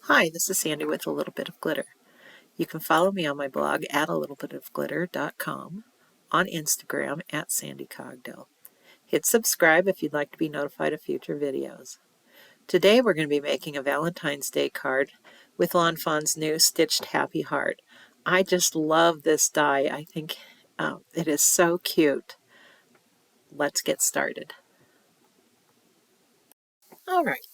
Hi, this is Sandy with A Little Bit of Glitter. You can follow me on my blog at alittlebitofglitter.com, on Instagram at Sandy Cogdill. Hit subscribe if you'd like to be notified of future videos. Today we're going to be making a Valentine's Day card with Lawn Fawn's new Stitched Happy Heart. I just love this die. I think it is so cute. Let's get started. All right.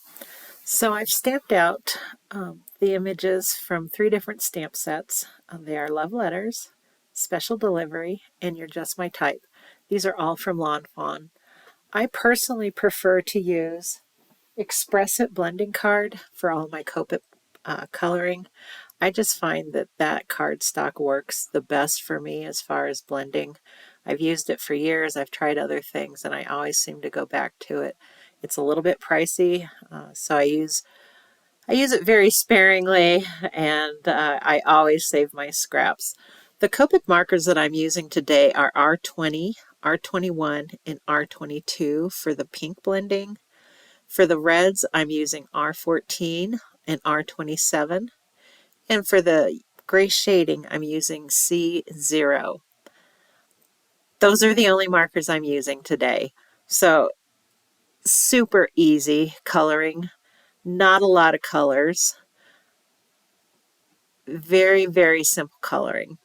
So I've stamped out the images from 3 different stamp sets. They are love letters, special delivery, and you're just my type. These are all from Lawn Fawn. I personally prefer to use Express It blending card for all my Copic coloring. I just find that that cardstock works the best for me as far as blending. I've used it for years. I've tried other things, and I always seem to go back to it. It's a little bit pricey, so I use it very sparingly, and I always save my scraps. The Copic markers that I'm using today are R20, R21, and R22 for the pink blending. For the reds, I'm using R14 and R27. And for the gray shading, I'm using C0. Those are the only markers I'm using today. So super easy coloring, not a lot of colors. Very, very simple coloring.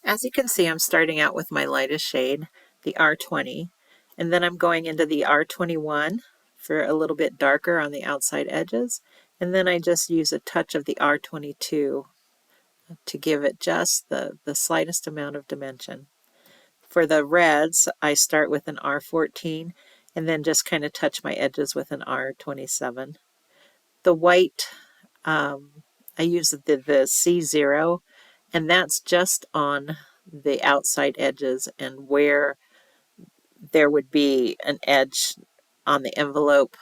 As you can see, I'm starting out with my lightest shade, the R20, and then I'm going into the R21 for a little bit darker on the outside edges, and then I just use a touch of the R22 to give it just the slightest amount of dimension. For the reds, I start with an R14 and then just kind of touch my edges with an R27. The white, I use the C0, and that's just on the outside edges and where there would be an edge on the envelope,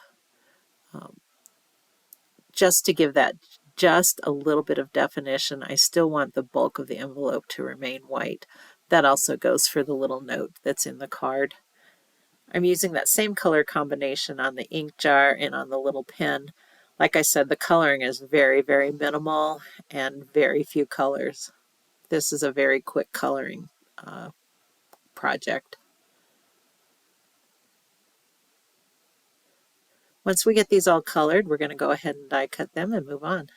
just to give that just a little bit of definition. I still want the bulk of the envelope to remain white. That also goes for the little note that's in the card. I'm using that same color combination on the ink jar and on the little pen. Like I said, the coloring is very, very minimal and very few colors. This is a very quick coloring project. Once we get these all colored, we're going to go ahead and die cut them and move on.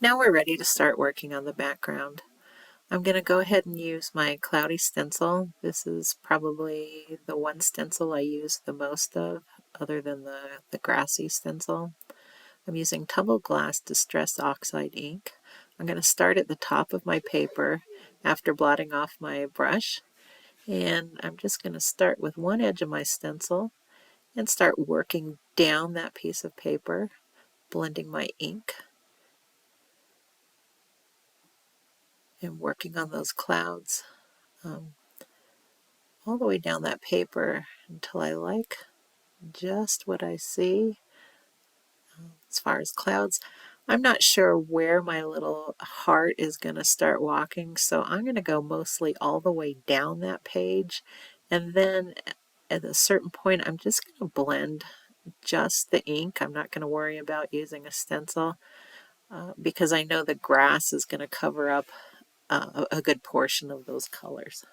Now we're ready to start working on the background. I'm going to go ahead and use my cloudy stencil. This is probably the one stencil I use the most of, other than the grassy stencil. I'm using Tumbled Glass Distress Oxide ink. I'm going to start at the top of my paper after blotting off my brush. And I'm just going to start with one edge of my stencil and start working down that piece of paper, blending my ink and working on those clouds all the way down that paper until I like just what I see as far as clouds. I'm not sure where my little heart is going to start walking, so I'm going to go mostly all the way down that page, and then at a certain point I'm just going to blend just the ink. I'm not going to worry about using a stencil because I know the grass is going to cover up a good portion of those colors.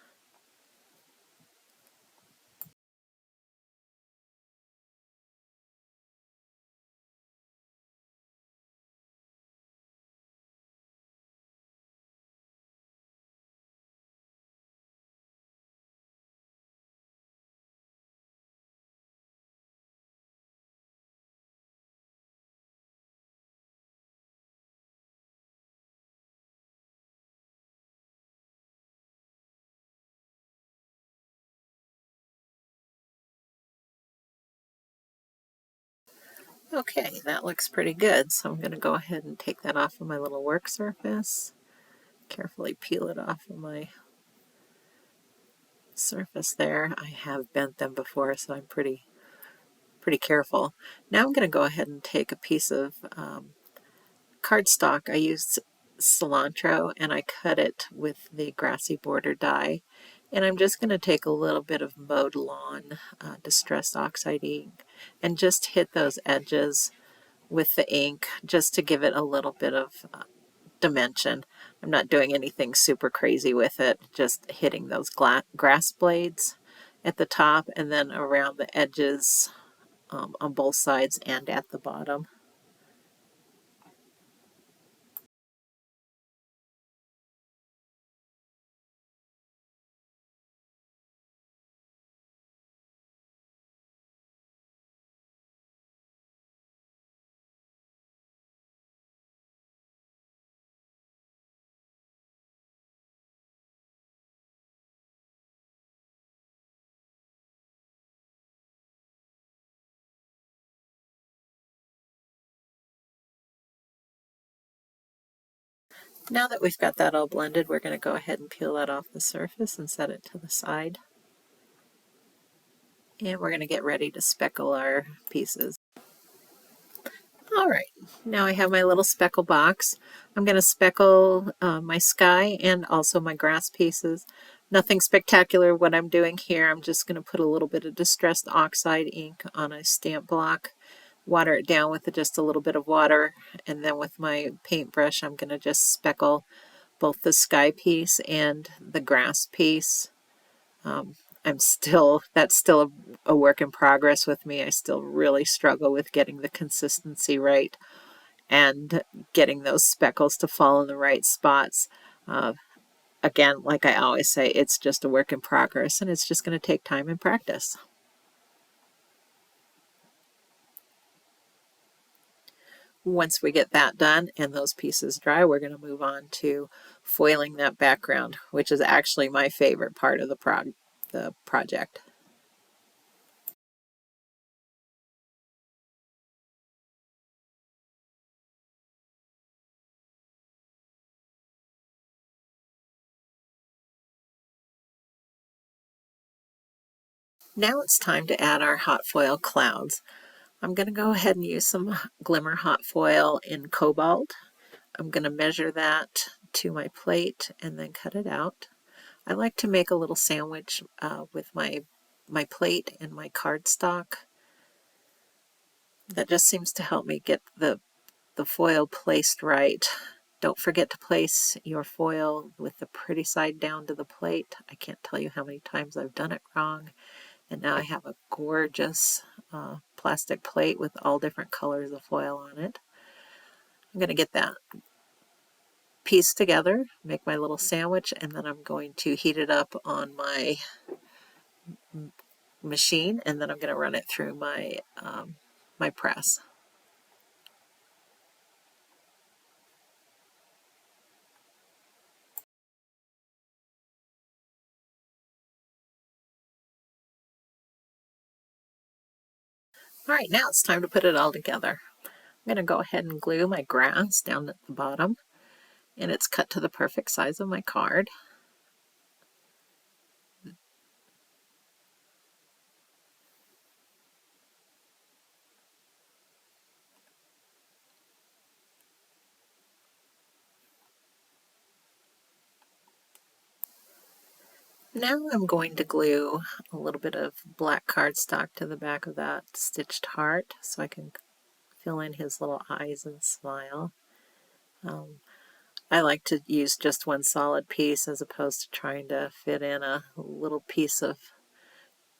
Okay, that looks pretty good, so I'm going to go ahead and take that off of my little work surface. Carefully peel it off of my surface there. I have bent them before, so I'm pretty careful. Now I'm going to go ahead and take a piece of cardstock. I used cilantro and I cut it with the grassy border die. And I'm just going to take a little bit of mowed lawn distressed oxide ink and just hit those edges with the ink just to give it a little bit of dimension. I'm not doing anything super crazy with it, just hitting those grass blades at the top and then around the edges on both sides and at the bottom. Now that we've got that all blended, we're going to go ahead and peel that off the surface and set it to the side. And we're going to get ready to speckle our pieces. All right, now I have my little speckle box. I'm going to speckle my sky and also my grass pieces. Nothing spectacular what I'm doing here. I'm just going to put a little bit of distressed oxide ink on a stamp block, water it down with just a little bit of water, and then with my paintbrush I'm going to just speckle both the sky piece and the grass piece. That's still a work in progress with me. I still really struggle with getting the consistency right and getting those speckles to fall in the right spots. Uh, Again, like I always say, it's just a work in progress and it's just going to take time and practice. Once we get that done and those pieces dry, we're going to move on to foiling that background, which is actually my favorite part of the project. Now it's time to add our hot foil clouds. I'm going to go ahead and use some Glimmer hot foil in cobalt. I'm going to measure that to my plate and then cut it out. I like to make a little sandwich with my plate and my cardstock. That just seems to help me get the foil placed right. Don't forget to place your foil with the pretty side down to the plate. I can't tell you how many times I've done it wrong. And now I have a gorgeous plastic plate with all different colors of foil on it. I'm going to get that piece together, make my little sandwich, and then I'm going to heat it up on my machine, and then I'm going to run it through my press. All right, now it's time to put it all together. I'm going to go ahead and glue my grass down at the bottom, and it's cut to the perfect size of my card. Now I'm going to glue a little bit of black cardstock to the back of that stitched heart so I can fill in his little eyes and smile. I like to use just one solid piece as opposed to trying to fit in a little piece of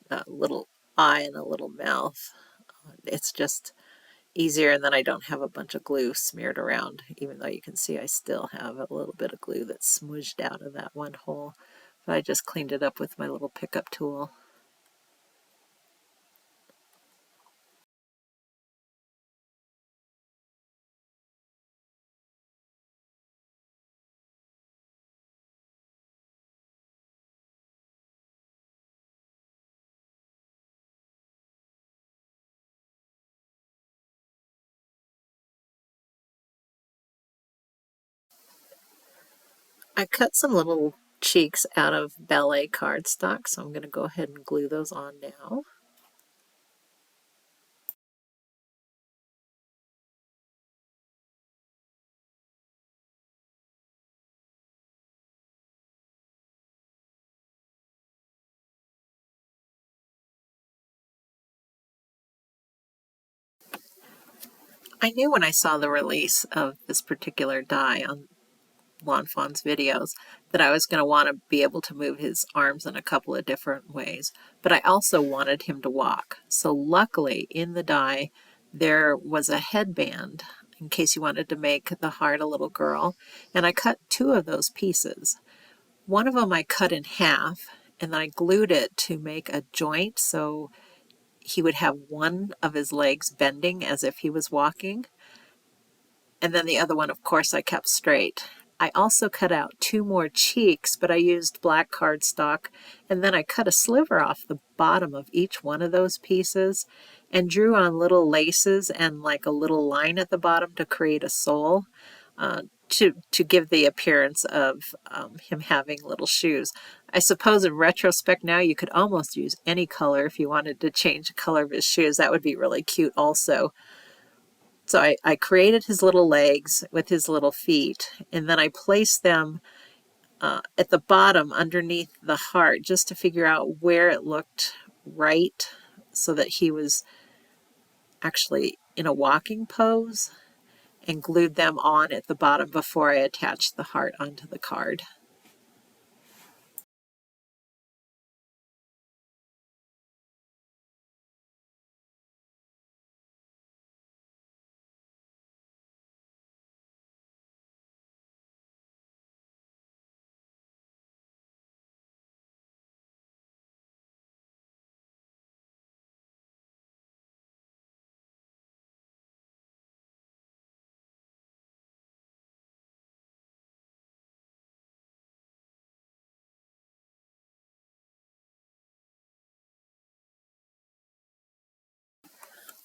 a little eye and a little mouth. It's just easier, and then I don't have a bunch of glue smeared around, even though you can see I still have a little bit of glue that's smooshed out of that one hole. But I just cleaned it up with my little pickup tool. I cut some little cheeks out of ballet cardstock, so I'm going to go ahead and glue those on now. I knew when I saw the release of this particular die on Lawn Fawn's videos that I was going to want to be able to move his arms in a couple of different ways, but I also wanted him to walk. So luckily in the die there was a headband in case you wanted to make the heart a little girl, and I cut two of those pieces. One of them I cut in half and then I glued it to make a joint so he would have one of his legs bending as if he was walking. And then the other one, of course, I kept straight. I also cut out two more cheeks, but I used black cardstock, and then I cut a sliver off the bottom of each one of those pieces and drew on little laces and like a little line at the bottom to create a sole. To give the appearance of him having little shoes. I suppose in retrospect now you could almost use any color if you wanted to change the color of his shoes. That would be really cute also. So I created his little legs with his little feet, and then I placed them at the bottom underneath the heart just to figure out where it looked right so that he was actually in a walking pose, and glued them on at the bottom before I attached the heart onto the card.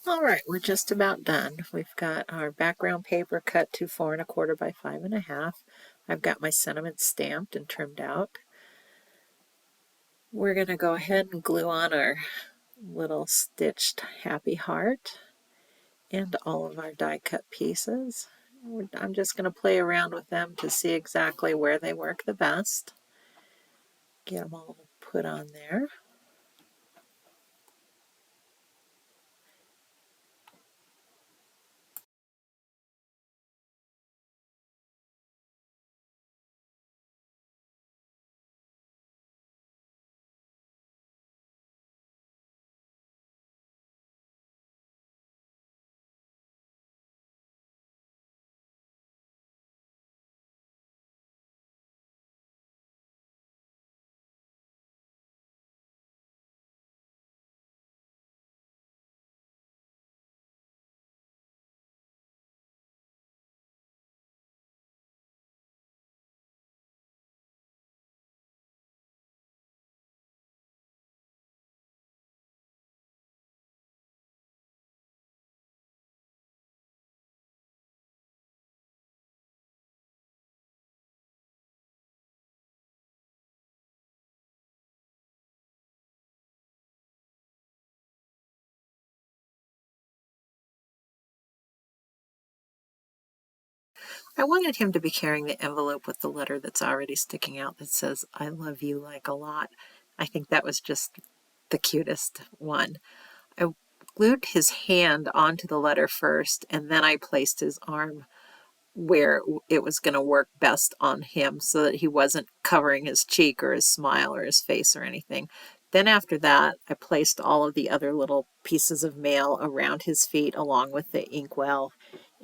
All right, we're just about done. We've got our background paper cut to 4¼ by 5½. I've got my sentiments stamped and trimmed out. We're going to go ahead and glue on our little stitched happy heart and all of our die cut pieces. I'm just going to play around with them to see exactly where they work the best. Get them all put on there. I wanted him to be carrying the envelope with the letter that's already sticking out that says, I love you like a lot. I think that was just the cutest one. I glued his hand onto the letter first, and then I placed his arm where it was going to work best on him so that he wasn't covering his cheek or his smile or his face or anything. Then after that, I placed all of the other little pieces of mail around his feet along with the inkwell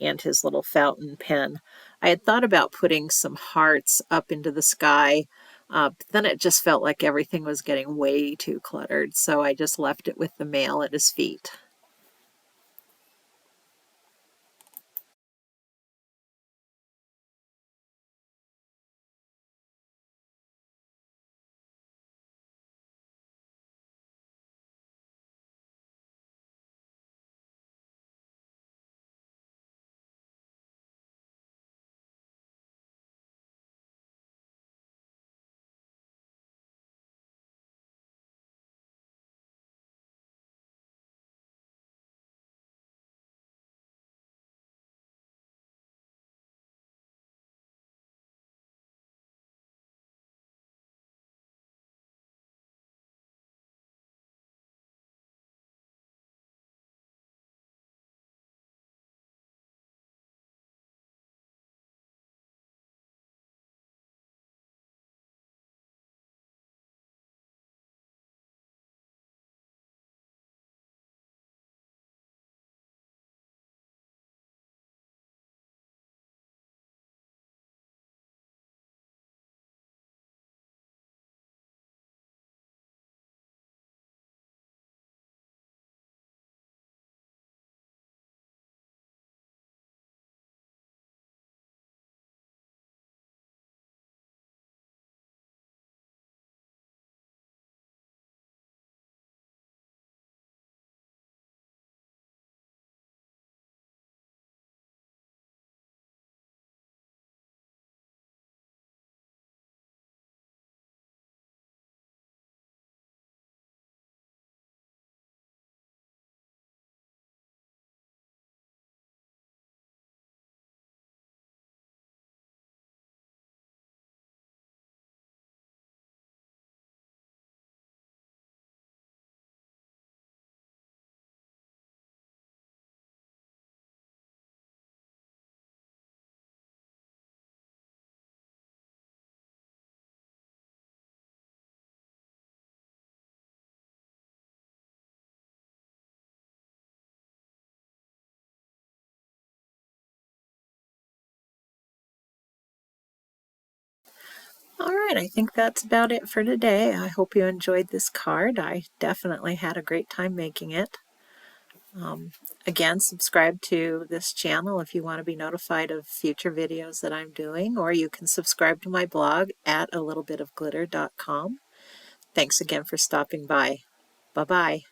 and his little fountain pen. I had thought about putting some hearts up into the sky, but then it just felt like everything was getting way too cluttered, so I just left it with the mail at his feet. All right, I think that's about it for today. I hope you enjoyed this card. I definitely had a great time making it. Again, subscribe to this channel if you want to be notified of future videos that I'm doing, or you can subscribe to my blog at alittlebitofglitter.com. Thanks again for stopping by. Bye-bye.